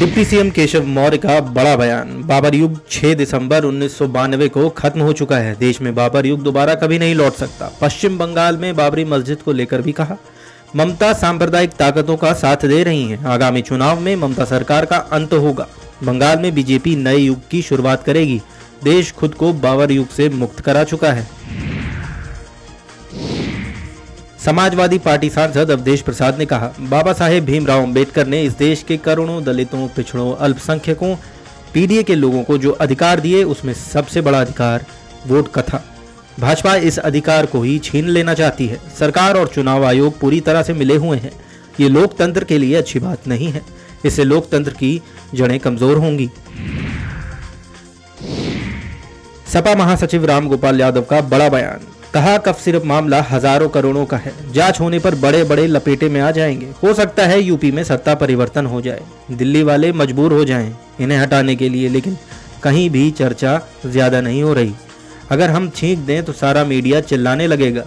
Deputy CM Keshav Maurya का बड़ा बयान। बाबर युग 6 दिसंबर 1992 को खत्म हो चुका है। देश में बाबर युग दोबारा कभी नहीं लौट सकता। पश्चिम बंगाल में बाबरी मस्जिद को लेकर भी कहा, ममता सांप्रदायिक ताकतों का साथ दे रही हैं। आगामी चुनाव में ममता सरकार का अंत होगा। बंगाल में बीजेपी नए युग की शुरुआत करेगी। देश खुद को बाबर युग से मुक्त करा चुका है। समाजवादी पार्टी सांसद अवधेश प्रसाद ने कहा, बाबा साहेब भीमराव अंबेडकर ने इस देश के करोड़ों दलितों, पिछड़ों, अल्पसंख्यकों, पीडीए के लोगों को जो अधिकार दिए, उसमें सबसे बड़ा अधिकार वोट का था। भाजपा इस अधिकार को ही छीन लेना चाहती है। सरकार और चुनाव आयोग पूरी तरह से मिले हुए हैं। ये लोकतंत्र के लिए अच्छी बात नहीं है। इससे लोकतंत्र की जड़ें कमजोर होंगी। सपा महासचिव रामगोपाल यादव का बड़ा बयान। कहा, कफ सिर्फ मामला हजारों करोड़ों का है। जांच होने पर बड़े बड़े लपेटे में आ जाएंगे। हो सकता है यूपी में सत्ता परिवर्तन हो जाए, दिल्ली वाले मजबूर हो जाएं इन्हें हटाने के लिए, लेकिन कहीं भी चर्चा ज्यादा नहीं हो रही। अगर हम छींक दें तो सारा मीडिया चिल्लाने लगेगा।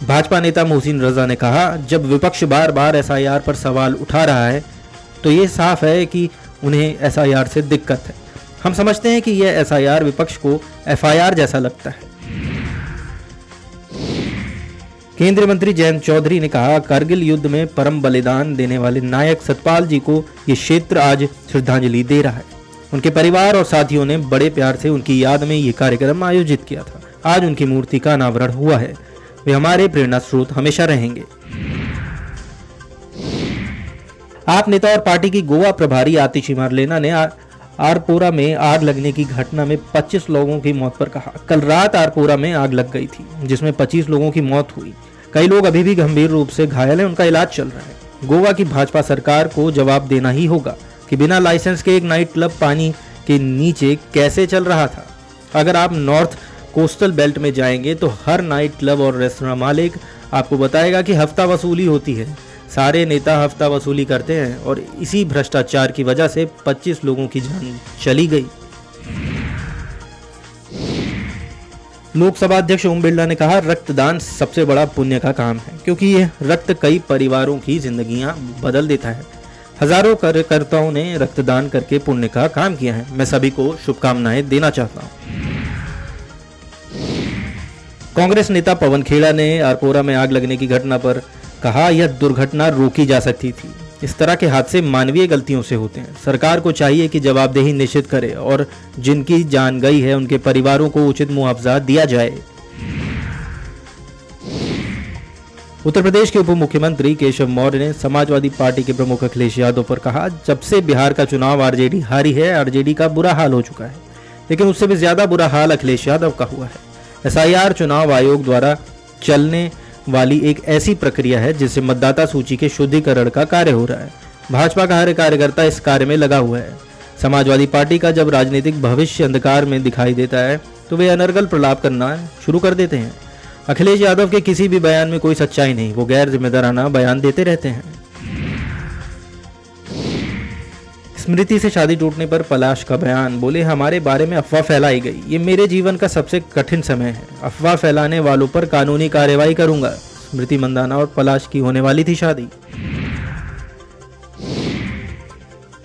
भाजपा नेता मोहसिन रजा ने कहा, जब विपक्ष बार बार एसआईआर पर सवाल उठा रहा है तो ये साफ है कि उन्हें एसआईआर से दिक्कत है। हम समझते हैं कि यह एसआईआर विपक्ष को एफआईआर जैसा लगता है। केंद्रीय मंत्री जयंत चौधरी ने कहा, कारगिल युद्ध में परम बलिदान देने वाले नायक सतपाल जी को ये क्षेत्र आज श्रद्धांजलि दे रहा है। उनके परिवार और साथियों ने बड़े प्यार से उनकी याद में ये कार्यक्रम आयोजित किया था। आज उनकी मूर्ति का अनावरण हुआ है। वे हमारे प्रेरणा स्रोत हमेशा रहेंगे। आप नेता और पार्टी की गोवा प्रभारी आतिशी मारलेना ने आरपोरा में आग लगने की घटना में 25 लोगों की मौत पर कहा, कल रात आरपोरा में आग लग गई थी जिसमें 25 लोगों की मौत हुई। कई लोग अभी भी गंभीर रूप से घायल हैं, उनका इलाज चल रहा है। गोवा की भाजपा सरकार को जवाब देना ही होगा कि बिना लाइसेंस के एक नाइट क्लब पानी के नीचे कैसे चल रहा था। अगर आप नॉर्थ कोस्टल बेल्ट में जाएंगे तो हर नाइट क्लब और रेस्तरां मालिक आपको बताएगा कि हफ्ता वसूली होती है। सारे नेता हफ्ता वसूली करते हैं और इसी भ्रष्टाचार की वजह से 25 लोगों की जान चली गई। लोकसभा अध्यक्ष ओम बिरला ने कहा, रक्तदान सबसे बड़ा पुण्य का काम है क्योंकि यह रक्त कई परिवारों की जिंदगियां बदल देता है। हजारों कार्यकर्ताओं ने रक्तदान करके पुण्य का काम किया है। मैं सभी को शुभकामनाएं देना चाहता हूं। कांग्रेस नेता पवन खेड़ा ने आरपोरा में आग लगने की घटना पर कहा, यह दुर्घटना रोकी जा सकती थी। इस तरह के हादसे मानवीय गलतियों से होते हैं। सरकार को चाहिए कि जवाबदेही निश्चित करे और जिनकी जान गई है उनके परिवारों को उचित मुआवजा दिया जाए। उत्तर प्रदेश के उप मुख्यमंत्री केशव मौर्य ने समाजवादी पार्टी के प्रमुख अखिलेश यादव पर कहा, जब से बिहार का चुनाव आरजेडी हारी है, आरजेडी का बुरा हाल हो चुका है, लेकिन उससे भी ज्यादा बुरा हाल अखिलेश यादव का हुआ है। एसआईआर चुनाव आयोग द्वारा चलने वाली एक ऐसी प्रक्रिया है जिससे मतदाता सूची के शुद्धिकरण का कार्य हो रहा है। भाजपा का हर कार्यकर्ता इस कार्य में लगा हुआ है। समाजवादी पार्टी का जब राजनीतिक भविष्य अंधकार में दिखाई देता है तो वे अनर्गल प्रलाप करना शुरू कर देते हैं। अखिलेश यादव के किसी भी बयान में कोई सच्चाई नहीं, वो गैर जिम्मेदाराना बयान देते रहते हैं। स्मृति से शादी टूटने पर पलाश का बयान। बोले, हमारे बारे में अफवाह फैलाई गई। ये मेरे जीवन का सबसे कठिन समय है। अफवाह फैलाने वालों पर कानूनी कार्रवाई करूंगा। स्मृति मंदाना और पलाश की होने वाली थी शादी।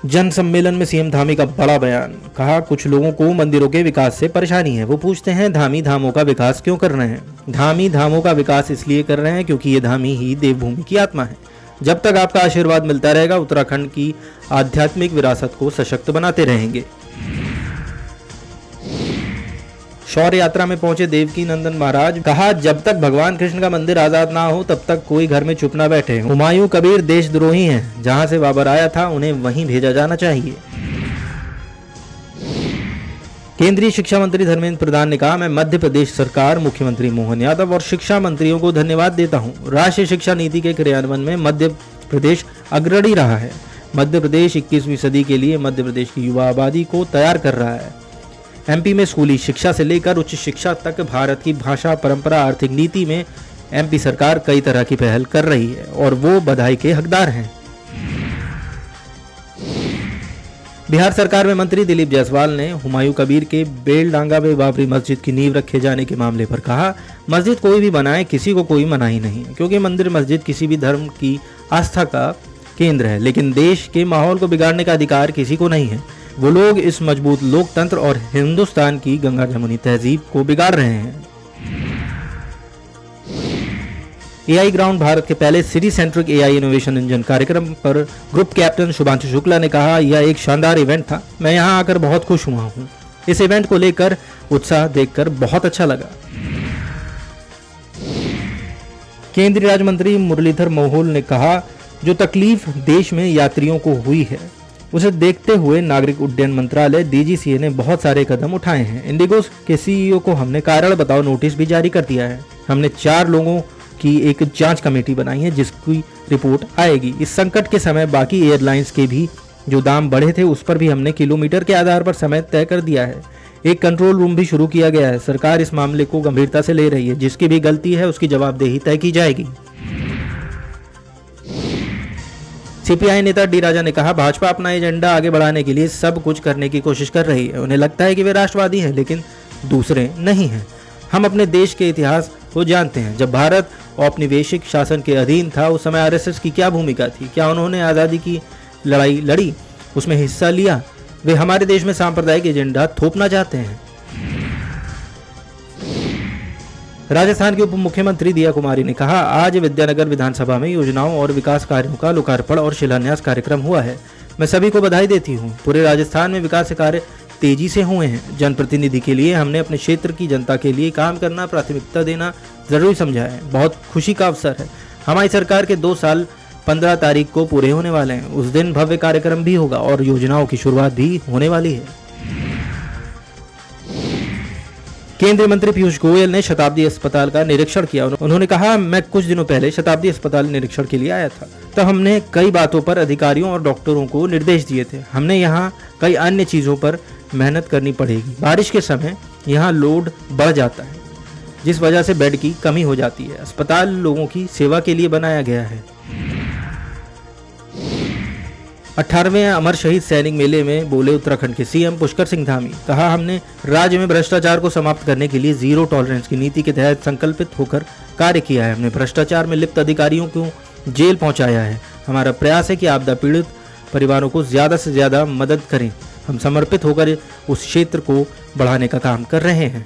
जन सम्मेलन में सीएम धामी का बड़ा बयान। कहा, कुछ लोगों को मंदिरों के विकास से परेशानी है। वो पूछते हैं धामी धामों का विकास क्यों कर रहे हैं। धामी धामों का विकास इसलिए कर रहे हैं क्योंकि ये धामी ही देवभूमि की आत्मा है। जब तक आपका आशीर्वाद मिलता रहेगा, उत्तराखंड की आध्यात्मिक विरासत को सशक्त बनाते रहेंगे। शौर्य यात्रा में पहुंचे देवकी नंदन महाराज। कहा, जब तक भगवान कृष्ण का मंदिर आजाद ना हो तब तक कोई घर में चुप ना बैठे। हुमायूं कबीर देशद्रोही हैं। जहां से बाबर आया था उन्हें वहीं भेजा जाना चाहिए। केंद्रीय शिक्षा मंत्री धर्मेंद्र प्रधान ने कहा, मैं मध्य प्रदेश सरकार, मुख्यमंत्री मोहन यादव और शिक्षा मंत्रियों को धन्यवाद देता हूं। राष्ट्रीय शिक्षा नीति के क्रियान्वयन में मध्य प्रदेश अग्रणी रहा है। मध्य प्रदेश 21वीं सदी के लिए मध्य प्रदेश की युवा आबादी को तैयार कर रहा है। एमपी में स्कूली शिक्षा से लेकर उच्च शिक्षा तक भारत की भाषा, परंपरा, आर्थिक नीति में एमपी सरकार कई तरह की पहल कर रही है और वो बधाई के हकदार हैं। बिहार सरकार में मंत्री दिलीप जायसवाल ने हुमायूं कबीर के बेलडांगा में बाबरी मस्जिद की नींव रखे जाने के मामले पर कहा, मस्जिद कोई भी बनाए, किसी को कोई मनाही नहीं, क्योंकि मंदिर मस्जिद किसी भी धर्म की आस्था का केंद्र है, लेकिन देश के माहौल को बिगाड़ने का अधिकार किसी को नहीं है। वो लोग इस मजबूत लोकतंत्र और हिंदुस्तान की गंगा जमुनी तहजीब को बिगाड़ रहे हैं। एआई ग्राउंड भारत के पहले city centric AI innovation engine कार्यक्रम पर ग्रुप कैप्टन शुभांशु शुक्ला ने कहा, यह एक शानदार इवेंट था। मैं यहां आकर बहुत खुश हुआ हूं। इस इवेंट को लेकर उत्साह देखकर बहुत अच्छा लगा। केंद्रीय राज्य मंत्री मुरलीधर मोहोल ने कहा, जो तकलीफ देश में यात्रियों को हुई है उसे देखते हुए नागरिक उड्डयन मंत्रालय DGCA ने बहुत सारे कदम उठाए हैं। इंडिगो के CEO को हमने कारण बताओ नोटिस भी जारी कर दिया है। हमने 4 लोगों की एक जांच कमेटी बनाई है जिसकी रिपोर्ट आएगी। इस संकट के समय बाकी एयरलाइंस के भी जो दाम बढ़े थे उस पर भी हमने किलोमीटर के आधार पर समय तय कर दिया है। एक कंट्रोल रूम भी शुरू किया गया है। सरकार इस मामले को गंभीरता से ले रही है। जिसकी भी गलती है उसकी जवाबदेही तय की जाएगी। CPI नेता डी राजा ने कहा, भाजपा अपना एजेंडा आगे बढ़ाने के लिए सब कुछ करने की कोशिश कर रही है। उन्हें लगता है कि वे राष्ट्रवादी हैं, लेकिन दूसरे नहीं हैं। हम अपने देश के इतिहास को जानते हैं। जब भारत औपनिवेशिक शासन के अधीन था उस समय RSS की क्या भूमिका थी? क्या उन्होंने आज़ादी की लड़ाई लड़ी, उसमें हिस्सा लिया? वे हमारे देश में सांप्रदायिक एजेंडा थोपना चाहते हैं। राजस्थान के उप मुख्यमंत्री दिया कुमारी ने कहा, आज विद्यानगर विधानसभा में योजनाओं और विकास कार्यों का लोकार्पण और शिलान्यास कार्यक्रम हुआ है। मैं सभी को बधाई देती हूँ। पूरे राजस्थान में विकास कार्य तेजी से हुए हैं। जनप्रतिनिधि के लिए हमने अपने क्षेत्र की जनता के लिए काम करना, प्राथमिकता देना जरूरी समझा है। बहुत खुशी का अवसर है। हमारी सरकार के 2 साल 15 तारीख को पूरे होने वाले हैं। उस दिन भव्य कार्यक्रम भी होगा और योजनाओं की शुरुआत भी होने वाली है। केंद्रीय मंत्री पीयूष गोयल ने शताब्दी अस्पताल का निरीक्षण किया। उन्होंने कहा, मैं कुछ दिनों पहले शताब्दी अस्पताल निरीक्षण के लिए आया था। तब हमने कई बातों पर अधिकारियों और डॉक्टरों को निर्देश दिए थे। हमने यहाँ कई अन्य चीजों पर मेहनत करनी पड़ेगी। बारिश के समय यहाँ लोड बढ़ जाता है जिस वजह से बेड की कमी हो जाती है। अस्पताल लोगों की सेवा के लिए बनाया गया है। 18वें अमर शहीद सैनिक मेले में बोले उत्तराखंड के CM पुष्कर सिंह धामी। कहा, हमने राज्य में भ्रष्टाचार को समाप्त करने के लिए जीरो टॉलरेंस की नीति के तहत संकल्पित होकर कार्य किया है। हमने भ्रष्टाचार में लिप्त अधिकारियों को जेल पहुंचाया है। हमारा प्रयास है कि आपदा पीड़ित परिवारों को ज्यादा से ज्यादा मदद करें। हम समर्पित होकर उस क्षेत्र को बढ़ाने का काम कर रहे हैं।